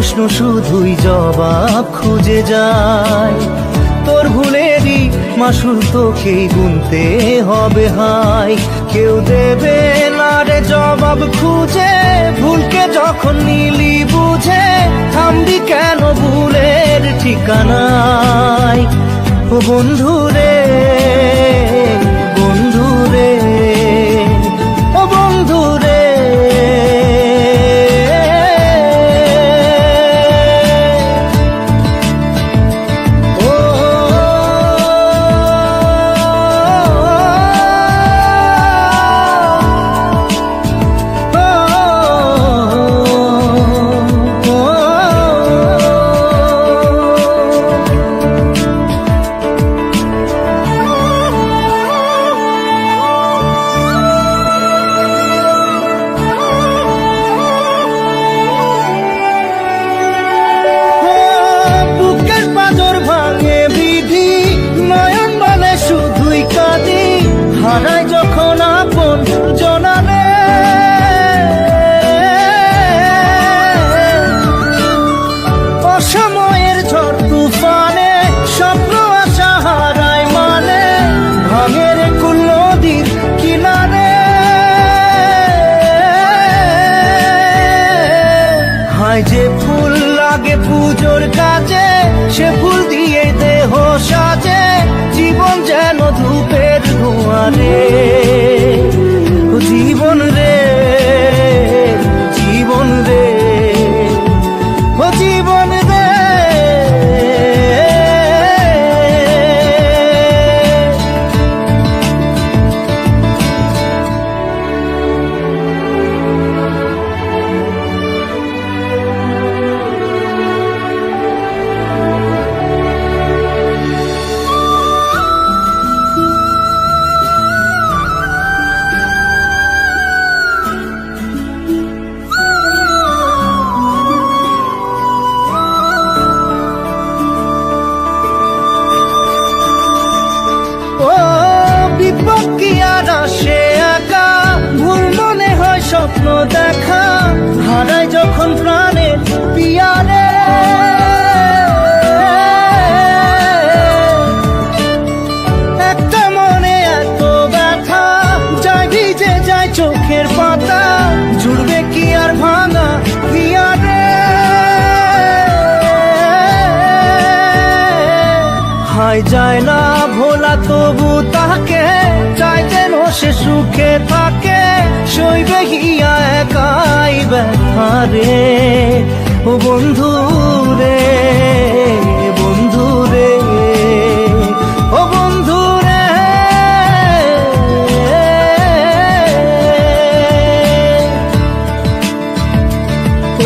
প্রশ্ন শুধুই জবাব খুঁজে যায়। তোর ভুলেরই মাসুল তোকেই গুনতে হবে হায়। কেউ দেবে না রে জবাব খুঁজে, ভুলকে যখন নিলি বুঝে থামবি কেন ভুলের ঠিকানায়। ও বন্ধু রে, বন্ধু রে, ও বন্ধু রে। হারাই যখন আপন জনারে, অসময়ের ঝড় তুফানে স্বপ্ন আশা হারায় মানে, ভাঙের কুল নদীর কিনারে। হায় যে ফুল লাগে পুজোর কাজে, সে ফুল দিয়ে দেহ সাজে, জীবন যেন ধূপের ধোঁয়ারে। ও জীবন রে, জীবন রে, ও জীবন রে। স্বপ্ন দেখা হারাই যখন প্রাণের পিয়ারে, একটা মনে এত ব্যথা যায় ভিজে যায় চোখের পাতা, জুড়বে কি আর ভাঙা পিয়ারে। হায় যায় না ভোলা তবু তাকে চাই যেন সে সুখে থাকে, সইবে হিয়া একাই ব্যথা রে। ও বন্ধু রে, বন্ধু রে, ও বন্ধু রে।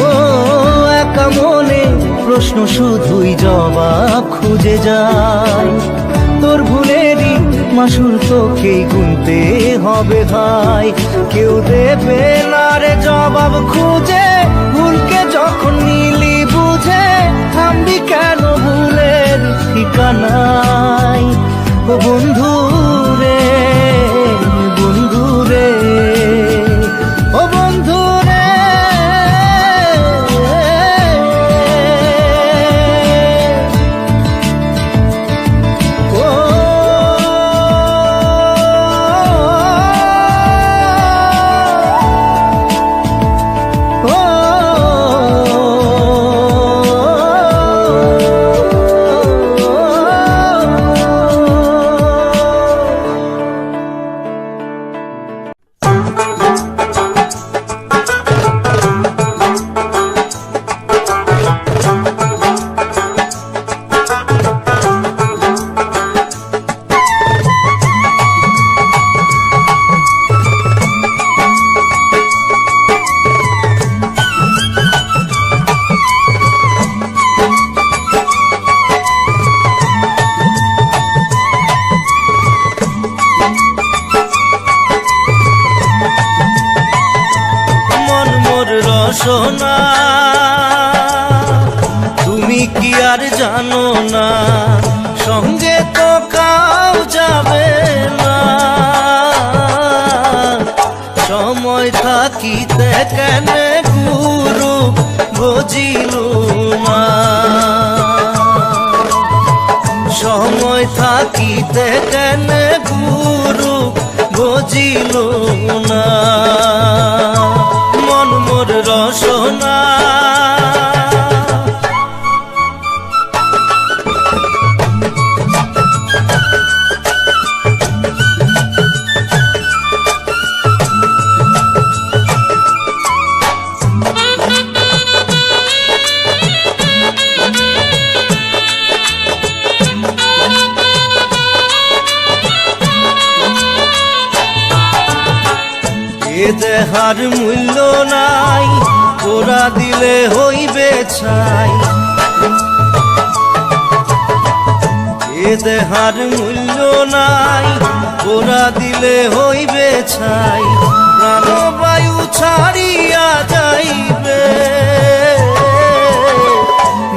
ও একা মনে প্রশ্ন শুধুই জবাব খুঁজে যায়। তোর ভুলেরই মাসুল তোকেই গুনতে হবে ভাই। কেউ দেবে না রে জবাব খুঁজে, ভুলকে যখন নিলি বুঝে থামবি কেন ভুলের ঠিকানায়। ও বন্ধু রে, বন্ধু রে, ও বন্ধু রে। সোনা তুমি কি আর জানো না, সঙ্গে তো কাউ যাবে না। সময় থাকিতে কেন গুরু বুঝিল না। সময় থাকিতে কেন গুরু বুঝিল না, মন মোর রসনা। এ দেহার মূল্য নাই, ওরা দিলে হইবে ছাই। এ দেহার মূল্য নাই, ওরা দিলে হইবে ছাই। প্রাণবায়ু ছাড়িয়া যাইবে,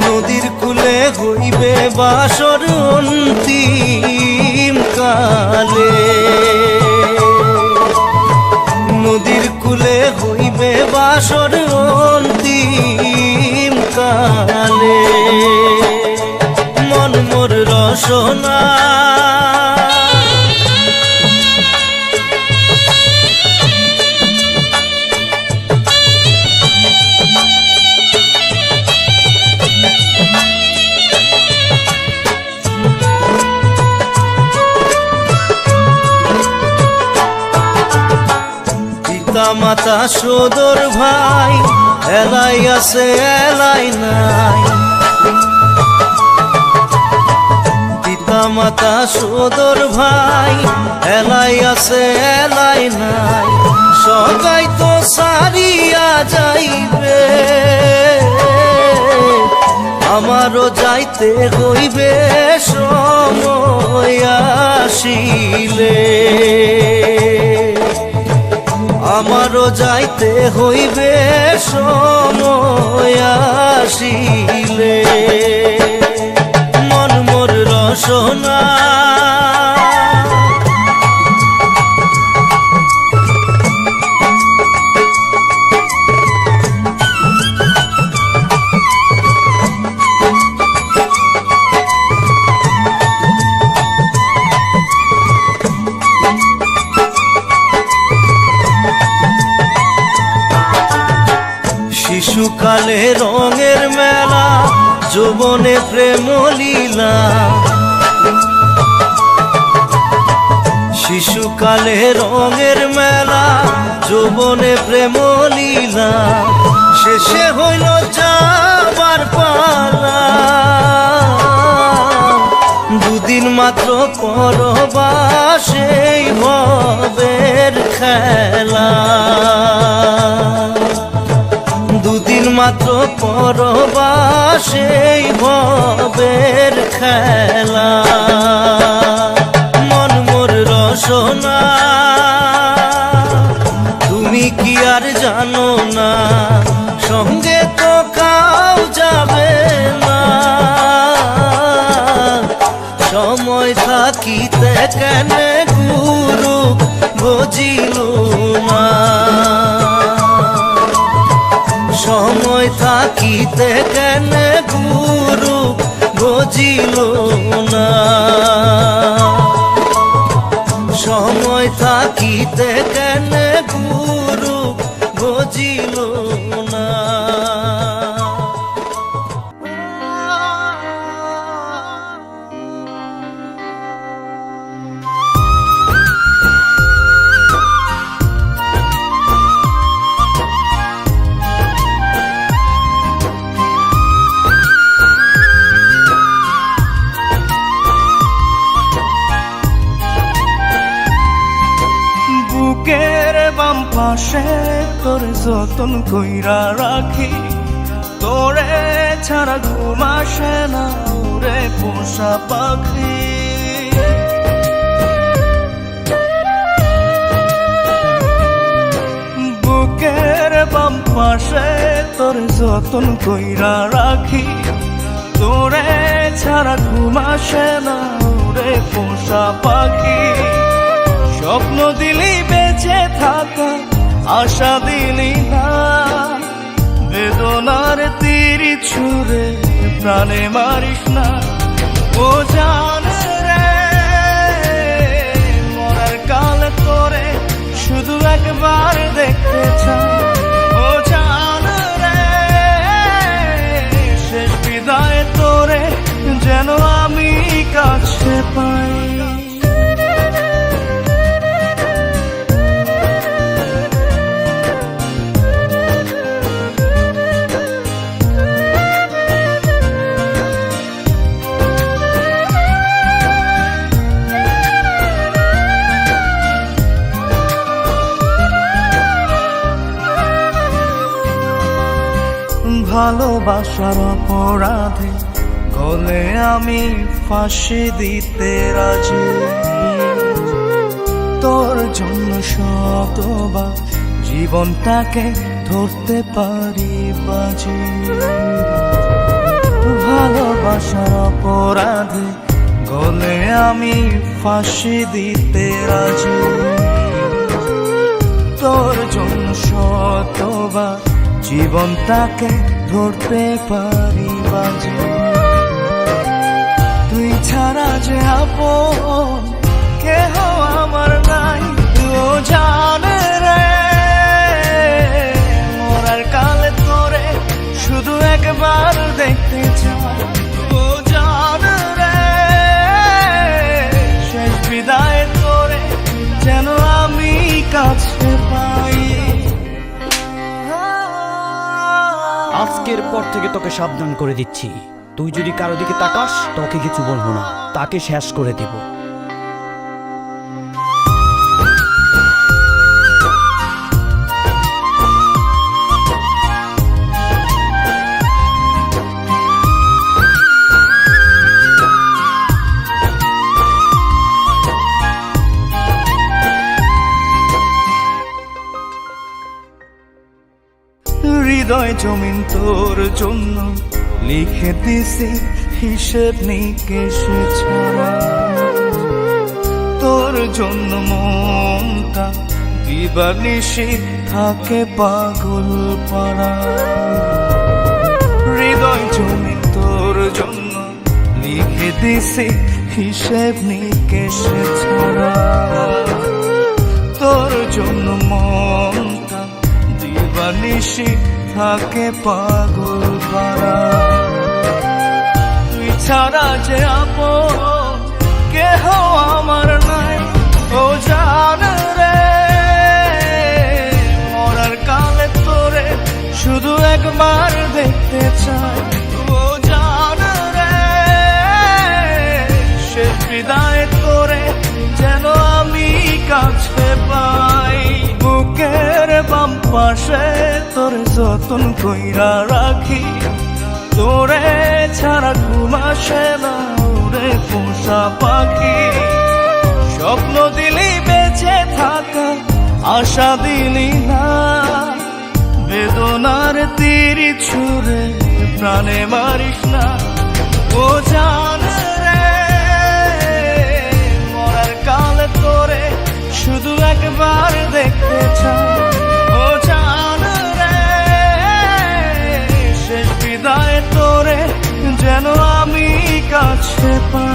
নদীর কূলে হইবে বাসর অন্তিম কালে। নদীর কূলে হইবে বাসর অন্তিম কালে, মন মোর রসনা। মাতা সদর ভাই, এলাই আছে এলাই নাই। পিতা মাতা সদর ভাই, এলাই আছে এলাই নাই। সবাই তো সারিয়া যাইবে, আমারও যাইতে হইবে সময় আসিলে। আমারও যাইতে হইবে সময় আসিলে, মন মোর রসনা। শিশুকালে রঙের মেলা, যৌবনে প্রেম লীলা। শিশুকালে রঙের মেলা, যৌবনে প্রেম লীলা। শেষে হইল যাবার পালা, দুদিন মাত্র পরবাসে ভবের খেলা। দুদিন মাত্র পরবাসে ভবের খেলা, মন মোর রসনা। তুমি কি আর জানো না, সঙ্গে তো কাউ যাবে না। সময় থাকিতে কেন গুরু বুঝিল না, সময় থাকিতে কেন গুরু বুঝিল না। সময় থাকিতে কেন গুরু বুঝিল না। পাশে তোর যতন কইরা রাখি, তোরে ছাড়া ঘুম আসে না রে পোষা পাখি। বুকের বাম পাশে তোর যতন কইরা রাখি, তোরে ছাড়া ঘুম আসে না রে পোষা পাখি। স্বপ্ন দিলি বেঁচে থাকা, আশা দিলি না, বেদনার তীর ছুঁড়ে প্রাণে মারিস না। ও জান রে, মরার কাল তোরে শুধু একবার দেখতে চাই। ও জান রে, শেষ বিদায় তোরে যেন আমি কাছে পাই। ভালোবাসার অপরাধে গলে আমি ফাঁসি দিতে রাজি। তোর জন্য শতবার জীবনটাকে ধরতে পারি বাজি। ভালোবাসার অপরাধে গলে আমি ফাঁসি দিতে রাজি। তোর জন্য শতবার জীবনটাকে ধরতে পারি বাজি। তুই ছাড়া যে আপন কেহ আমার নাই। ও জান রে, মরার কালে তোরে শুধু একবার দেখতে চাই। ও জান রে, শেষ বিদায় তোরে যেন আমি কাছে পাই। আজকের পর থেকে তোকে সাবধান করে দিচ্ছি, তুই যদি কারো দিকে তাকাস তোকে কিছু বলবো না, তাকে শেষ করে দিব। হৃদয় জমিন তোর জন্য লিখে দিছি হিসেব নিকেশ ছাড়া। তোর জন্য মনটা দিবানিশি থাকে পাগল পাড়া। হৃদয় জমিন তোর জন্য লিখে দিছি হিসেব নিকেশ ছাড়া। তোর জন্য মনটা দিবানিশি থাকে পাগল পাড়া। তুই ছাড়া যে আপন কেহ আমার নাই। ও জান রে, মরার কালে তোরে শুধু একবার দেখতে চাই। ও জান রে, শেষ বিদায় তোরে যেন আমি কাছে পাই। বুকের বাম পাশে তোর যতন কইরা রাখি। তোরে ছাড়া ঘুম আসে না ওরে পোষা পাখি। স্বপ্ন দিলি বেঁচে থাকা, আশা দিলি না। বেদনার তীর ছুঁড়ে প্রাণে মারিস না। ও জান রে, মরার কালে তোরে শুধু একবার দেখতে চাই। ও জান রে, শেষ বিদায় তোরে যেন আমি কাছে পাই।